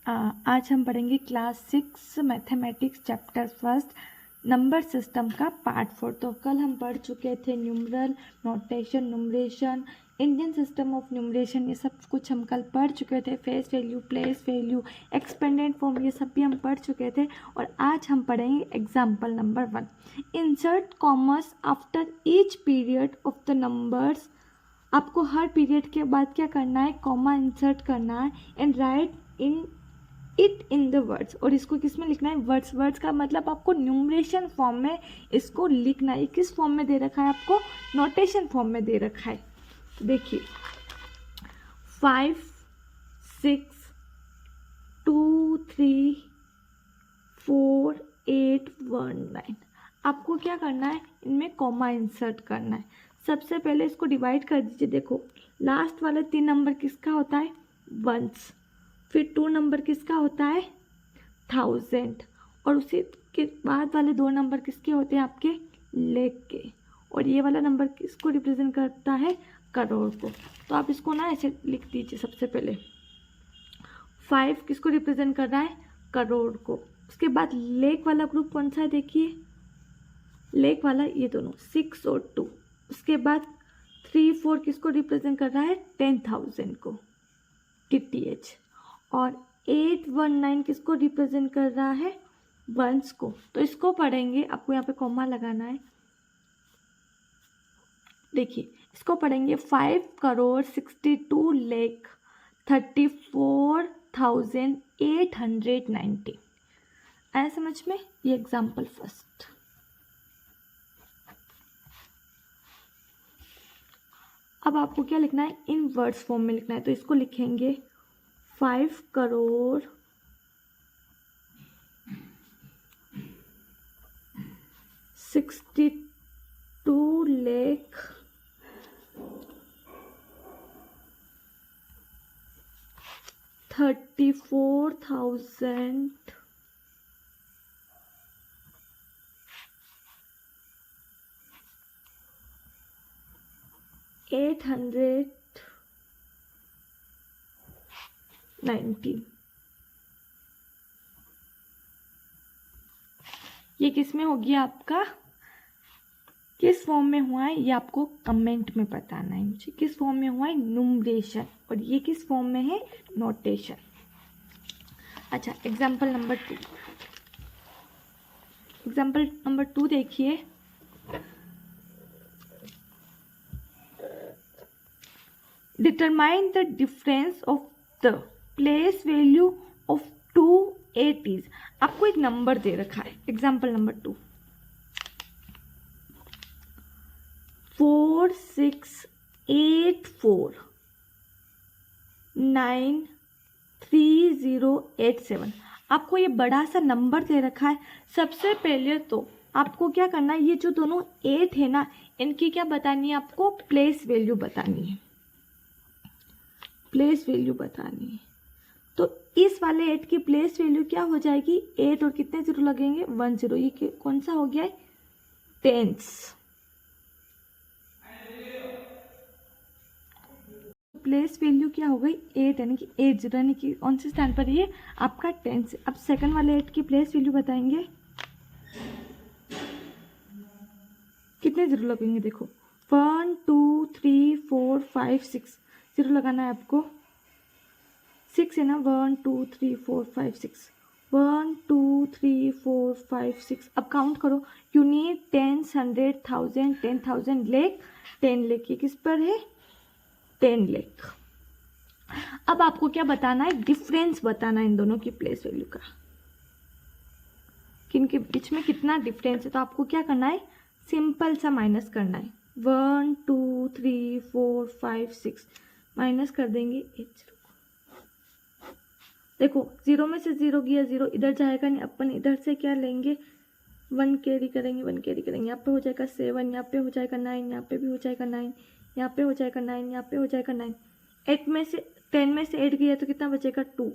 आज हम पढ़ेंगे class 6 mathematics chapter first number system का पार्ट 4। तो कल हम पढ़ चुके थे numeral, notation, numeration, Indian system of numeration, ये सब कुछ हम कल पढ़ चुके थे। Face value, place value, expanded form, ये सब भी हम पढ़ चुके थे। और आज हम पढ़ेंगे example number 1। Insert commerce after each period of the numbers. आपको हर पीरियड के बाद क्या करना है, कॉमा इंसर्ट करना है and right in the words. और इसको किस में लिखना है, वर्ड्स। वर्ड्स का मतलब आपको न्यूमरेशन फॉर्म में इसको लिखना है। किस फॉर्म में दे रखा है आपको, नोटेशन फॉर्म में दे रखा है। देखिए 5 6 2 3 4 8 1 9। आपको क्या करना है, इनमें कॉमा इंसर्ट करना है। सबसे पहले इसको डिवाइड कर दीजिए। देखो लास्ट वाले 3 नंबर किसका होता है, वंस। फिर 2 नंबर किसका होता है, 1000। और उसी के बाद वाले 2 नंबर किसके होते हैं, आपके लेख के। और ये वाला नंबर किसको रिप्रेजेंट करता है, करोड़ को। तो आप इसको ना ऐसे लिख दीजिए। सबसे पहले 5 किसको रिप्रेजेंट कर रहा है, करोड़ को। उसके बाद लेख वाला ग्रुप कौन सा है, देखिए लेख वाला ये दोनों 6 और 2। उसके बाद 3 4 किसको रिप्रेजेंट कर रहा है, 10,000 को, TTH। और 8 1 9 किसको रिप्रेजेंट कर रहा है, वंस को। तो इसको पढ़ेंगे, आपको यहाँ पे कॉमा लगाना है। देखिए इसको पढ़ेंगे 5 करोड़ 62 लाख 34,890। आया समझ में। ये एग्जाम्पल फर्स्ट। अब आपको क्या लिखना है, इन वर्ड्स फॉर्म में लिखना है। तो इसको लिखेंगे 5 करोड़ 62 लाख 34,890। ये किस में होगी, आपका किस फॉर्म में हुआ है, ये आपको कमेंट में बताना है मुझे। किस फॉर्म में हुआ है, न्यूमरेशन। और ये किस फॉर्म में है, नोटेशन। अच्छा एग्जाम्पल नंबर 2। एग्जाम्पल नंबर 2 देखिए। Determine the difference of the place value of 2 80s। आपको एक नंबर दे रखा है, एग्जाम्पल नंबर 2 4 6 8 4 9 3 0 8 7। आपको ये बड़ा सा नंबर दे रखा है। सबसे पहले तो आपको क्या करना है, ये जो दोनों 8 है ना, इनकी क्या बतानी है, आपको प्लेस वैल्यू बतानी है। प्लेस वैल्यू बतानी है। तो इस वाले 8 की प्लेस वैल्यू क्या हो जाएगी, 8 और कितने जीरो लगेंगे, 1 0। ये कौन सा हो गया है, टेंस। प्लेस वैल्यू क्या हो गई, 8, यानी कि 8 0, यानी कि कौन से स्थान पर ये आपका टेंस। अब सेकंड वाले 8 की प्लेस वैल्यू बताएंगे, कितने जीरो लगेंगे। देखो 1 2 3 4 5 6 जीरो लगाना है आपको। 6 है ना, 1 2 3 4 5 6 1 2 3 4 5 6। अब काउंट करो। You need 10 100 1000 10,000 lakh 10 lakh. ये किस पर है, 10 लाख। अब आपको क्या बताना है, डिफरेंस बताना है इन दोनों की प्लेस वैल्यू का, कि इनके बीच में कितना डिफरेंस है। तो आपको क्या करना है, सिंपल सा माइनस करना है। 1 2 3 4 5 6 माइनस कर देंगे 8 0। देखो 0 में से 0 गया, 0 इधर जाएगा नहीं। अपन इधर से क्या लेंगे, 1 कैरी करेंगे, 1 कैरी करेंगे। यहाँ पे हो जाएगा 7, यहाँ पे हो जाएगा 9, यहाँ पे भी हो जाएगा 9, यहाँ पे हो जाएगा 9, यहाँ पे हो जाएगा 9। 8 में से 10 में से 8 गया तो कितना बचेगा, 2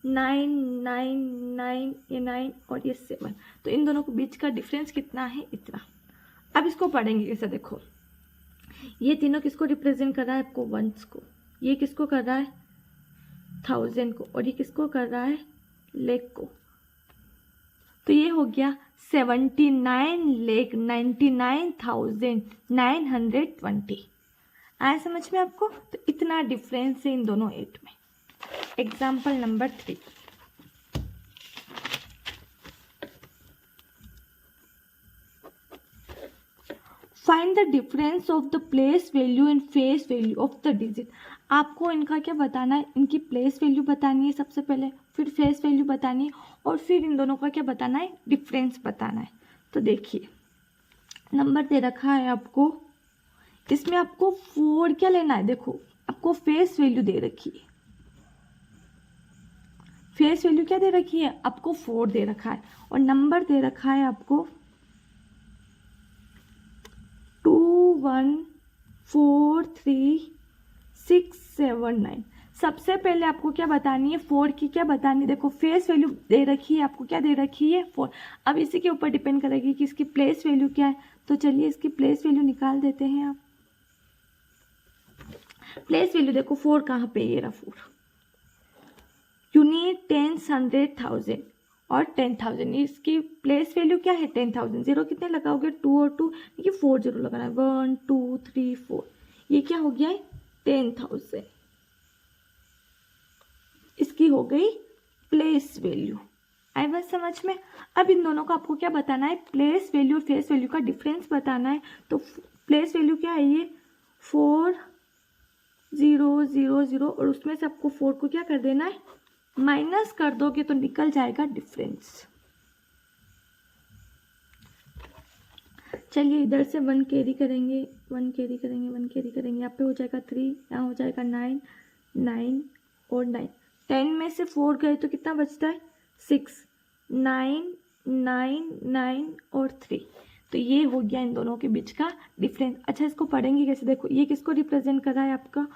9 9 9, ये 9 और ये 7। तो इन दोनों के बीच का डिफरेंस कितना है, इतना। अब इसको पढ़ेंगे कैसे। देखो ये तीनों किसको रिप्रेजेंट कर रहा है, आपको वंस को। ये किसको कर रहा है, 1000 को, और ये किसको कर रहा है, लाख को। तो ये हो गया 79,99,920। आया समझ में आपको? तो इतना डिफरेंस है इन दोनों 8 में। Example number 3, find the difference of the place value and face value of the digit. आपको इनका क्या बताना है, इनकी प्लेस वैल्यू बतानी है सबसे पहले, फिर फेस वैल्यू बतानी है, और फिर इन दोनों का क्या बताना है, डिफरेंस बताना है। तो देखिए नंबर दे रखा है आपको, इसमें आपको 4 क्या लेना है, देखो आपको फेस वैल्यू दे रखी है, फेस वैल्यू क्या दे रखी है आपको, 4 दे रखा है, और नंबर दे रखा है आपको 2 1 4 3 6 7 9। सबसे पहले आपको क्या बतानी है, 4 की क्या बतानी है, देखो फेस वैल्यू दे रखी है आपको, क्या दे रखी है 4। अब इसी के ऊपर डिपेंड करेगी कि इसकी प्लेस वैल्यू क्या है। तो चलिए इसकी प्लेस वैल्यू निकाल देते हैं। आप प्लेस वैल्यू देखो 4 कहाँ पे, ये रहा 4। यू नीड 10, 100, 1000 और 10,000। इसकी प्लेस वैल्यू क्या है 10,000। जीरो कितने लगाओगे, 2 और 2, ये 4 जीरो लगाना है, 1 2 3 4। ये क्या हो गया है 10,000। इसकी हो गई प्लेस वैल्यू। आई बात समझ में? अब इन दोनों का आपको क्या बताना है, प्लेस वैल्यू और फेस वैल्यू का डिफरेंस बताना है। तो प्लेस वैल्यू क्या है, ये 4 0 0 0, और उसमें से आपको 4 को क्या कर देना है, माइनस कर दोगे तो निकल जाएगा डिफरेंस। चलिए इधर से 1 कैरी करेंगे, 1 कैरी करेंगे, 1 कैरी करेंगे, यहाँ पे हो जाएगा 3, यहाँ हो जाएगा 9 9 और 9। 10 में से 4 गए तो कितना बचता है 6, 9 9 9 और 3। तो ये हो गया इन दोनों के बीच का डिफरेंस। अच्छा इसको पढ़ेंगे कैसे, देखो ये किसको रिप्रेजेंट कर रहा है, आपका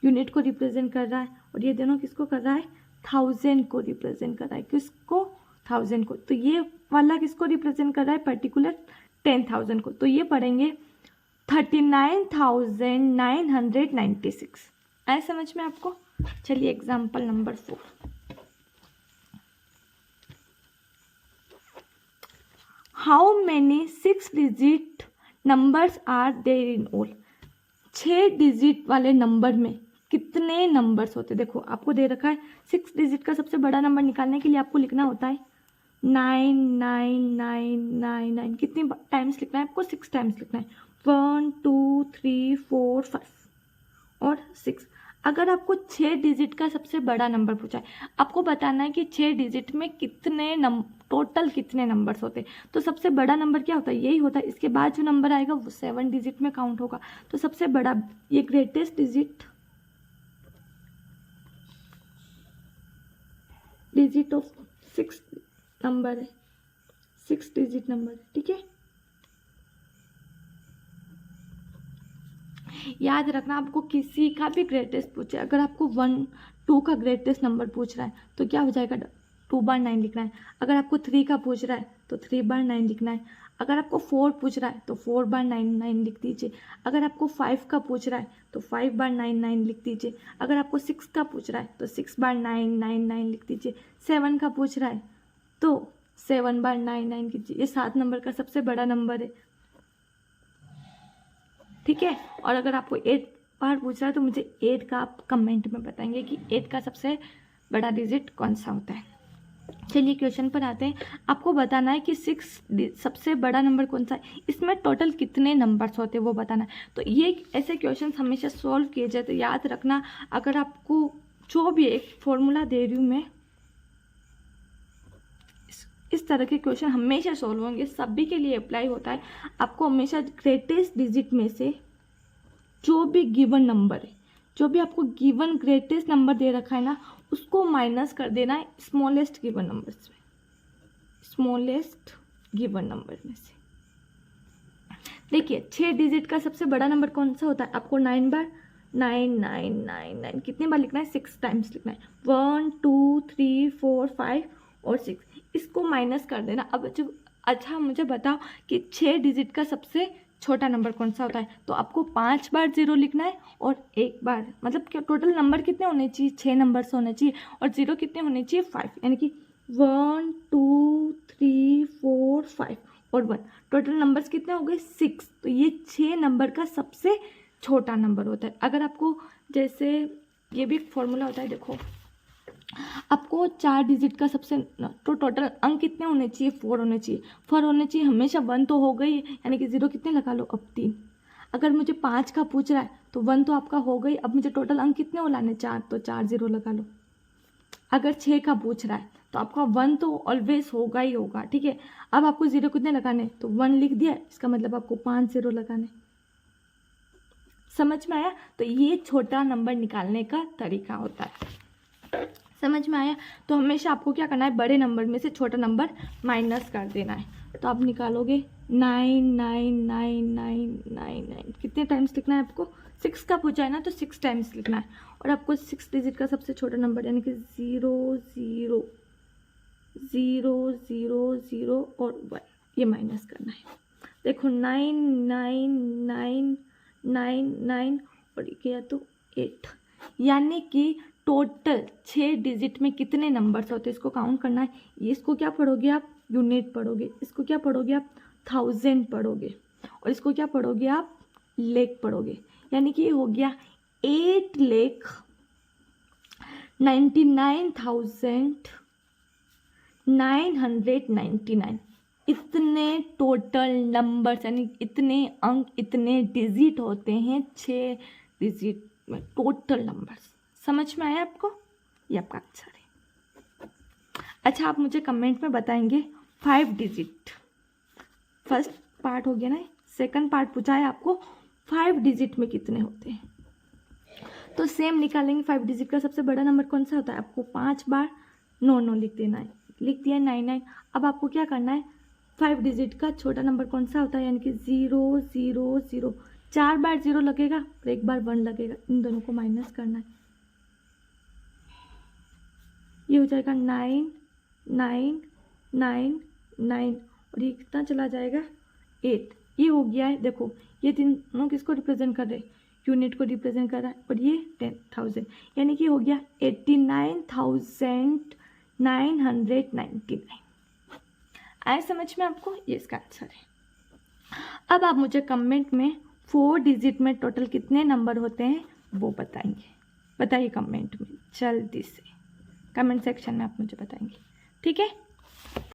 यूनिट को रिप्रेजेंट कर रहा है, और ये दोनों किसको कर रहा है, 1000 को रिप्रेजेंट कर रहा है। किसको, 1000 को। तो ये वाला किसको रिप्रेजेंट कर रहा है, पर्टिकुलर 10,000 को। तो ये पढ़ेंगे 39,996। आए समझ में आपको? चलिए example number 4, how many 6 digit numbers are there in all. 6 digit वाले नंबर में कितने नंबर्स होते हैं। देखो आपको दे रखा है 6 डिजिट का सबसे बड़ा नंबर निकालने के लिए आपको लिखना होता है 99999। कितनी टाइम्स लिखना है आपको, 6 टाइम्स लिखना है, 1 2 3 4 5 और 6। अगर आपको 6 डिजिट का सबसे बड़ा नंबर पूछा है, आपको बताना है कि 6 डिजिट में कितने टोटल कितने नंबर्स होते हैं। तो सबसे बड़ा नंबर क्या होता है, यही होता है। इसके बाद जो नंबर आएगा वो 7 डिजिट में काउंट होगा। तो सबसे बड़ा, ये ग्रेटेस्ट डिजिट ऑफ 6 नंबर है, 6 डिजिट नंबर, ठीक है। याद रखना, आपको किसी का भी ग्रेटेस्ट पूछे, अगर आपको 1 2 का ग्रेटेस्ट नंबर पूछ रहा है तो क्या हो जाएगा, 2 बार 9 लिखना है। अगर आपको 3 का पूछ रहा है तो 3 बार 9 लिखना है। अगर आपको 4 पूछ रहा है तो 4 बार 9 9 लिख दीजिए। अगर आपको 5 का पूछ रहा है तो 5 बार 9 9 लिख दीजिए। अगर आपको 6 का पूछ रहा है तो 6 बार 9 9 9 लिख दीजिए। 7 का पूछ रहा है तो 7 बार 9 9 कीजिए। ये 7 नंबर का सबसे बड़ा नंबर है, ठीक है। और अगर आपको 8 बार पूछ रहा है तो मुझे 8 का आप कमेंट में बताएंगे कि 8 का सबसे बड़ा डिजिट कौन सा होता है। चलिए क्वेश्चन पर आते हैं। आपको बताना है कि 6 सबसे बड़ा नंबर कौन सा है, इसमें टोटल कितने नंबर्स होते हैं वो बताना है। तो ये ऐसे क्वेश्चन हमेशा सॉल्व किए जाए। तो याद रखना, अगर आपको जो भी एक फॉर्मूला दे रही हूँ मैं, इस तरह के क्वेश्चन हमेशा सॉल्व होंगे, सभी के लिए अप्लाई होता है। आपको हमेशा ग्रेटेस्ट डिजिट में से जो भी गिवन नंबर है, जो भी आपको गिवन ग्रेटेस्ट नंबर दे रखा है ना, उसको माइनस कर देना है स्मॉलेस्ट गिवन नंबर से, स्मॉलेस्ट गिवन नंबर में से। देखिए 6 डिजिट का सबसे बड़ा नंबर कौन सा होता है, आपको 9 बार 9999 कितनी बार लिखना है, 6 टाइम्स लिखना है, 1 2 3 4 5 और 6। इसको माइनस कर देना। अब अच्छा मुझे बताओ कि 6 डिजिट का सबसे छोटा नंबर कौन सा होता है? तो आपको 5 बार 0 लिखना है और 1 बार, मतलब क्या टोटल नंबर कितने होने चाहिए? 6 नंबर्स होने चाहिए और 0 कितने होने चाहिए? 5, यानी कि 1 2 3 4 5 और 1, टोटल नंबर्स कितने हो गए? 6। तो ये 6 नंबर का सबसे छोटा नंबर होता है। अगर आपको जैसे ये भी एक फॉर्मूला होता है, देखो आपको 4 डिजिट का सबसे तो टोटल अंक कितने होने चाहिए? 4 होने चाहिए। 4 होने चाहिए हमेशा। 1 तो हो गई, यानी कि 0 कितने लगा लो? अब 3। अगर मुझे 5 का पूछ रहा है तो 1 तो आपका हो गई, अब मुझे टोटल अंक कितने हो लाने? 4, तो 4 0 लगा लो। अगर 6 का पूछ रहा है तो आपका 1 तो ऑलवेज होगा ही होगा, ठीक है। अब आपको 0 कितने लगाने? तो 1 लिख दिया, इसका मतलब आपको 5 0 लगाने। समझ में आया? तो ये छोटा नंबर निकालने का तरीका होता है। समझ में आया? तो हमेशा आपको क्या करना है? बड़े नंबर में से छोटा नंबर माइनस कर देना है। तो आप निकालोगे 9 9 9 9 9 9, कितने टाइम्स लिखना है आपको? 6 का पूछा है ना, तो 6 टाइम्स लिखना है। और आपको 6 डिजिट का सबसे छोटा नंबर यानी कि 0 0 0 0 0 और 1 ये माइनस करना है। देखो 9 9 9 9 9 और किया तो 8, यानी कि टोटल 6 डिजिट में कितने नंबर्स होते हैं इसको काउंट करना है। ये इसको क्या पढ़ोगे आप? यूनिट पढ़ोगे। इसको क्या पढ़ोगे आप? 1000 पढ़ोगे। और इसको क्या पढ़ोगे आप? लेख पढ़ोगे। यानी कि ये हो गया 8,99,999। इतने टोटल नंबर्स यानी इतने अंक, इतने डिजिट होते हैं 6 डिजिट में टोटल नंबर्स। समझ में आया आपको? ये आपका आंसर है। अच्छा, आप मुझे कमेंट में बताएंगे 5 डिजिट, फर्स्ट पार्ट हो गया ना, सेकंड पार्ट पूछा है आपको 5 डिजिट में कितने होते हैं। तो सेम निकालेंगे 5 डिजिट का सबसे बड़ा नंबर कौन सा होता है? आपको 5 बार 9 9 लिख देना है। लिख दिया 9 9। अब आपको क्या करना है? 5 डिजिट का छोटा नंबर कौन सा होता है? यानी कि 0 0 0। 4 बार 0 लगेगा और 1 बार 1 लगेगा। इन दोनों को माइनस करना है। ये हो जाएगा 9 9 9 9 और ये कितना चला जाएगा? 8। ये हो गया है। देखो ये तीनों किसको रिप्रेजेंट कर रहे हैं? यूनिट को रिप्रेजेंट कर रहा है। और ये 10,000, यानी कि हो गया 89,999। आए समझ में आपको? ये इसका आंसर है। अब आप मुझे कमेंट में 4 डिजिट में टोटल कितने नंबर होते हैं वो बताएंगे। बताइए कमेंट में, जल्दी से कमेंट सेक्शन में आप मुझे बताएंगे, ठीक है।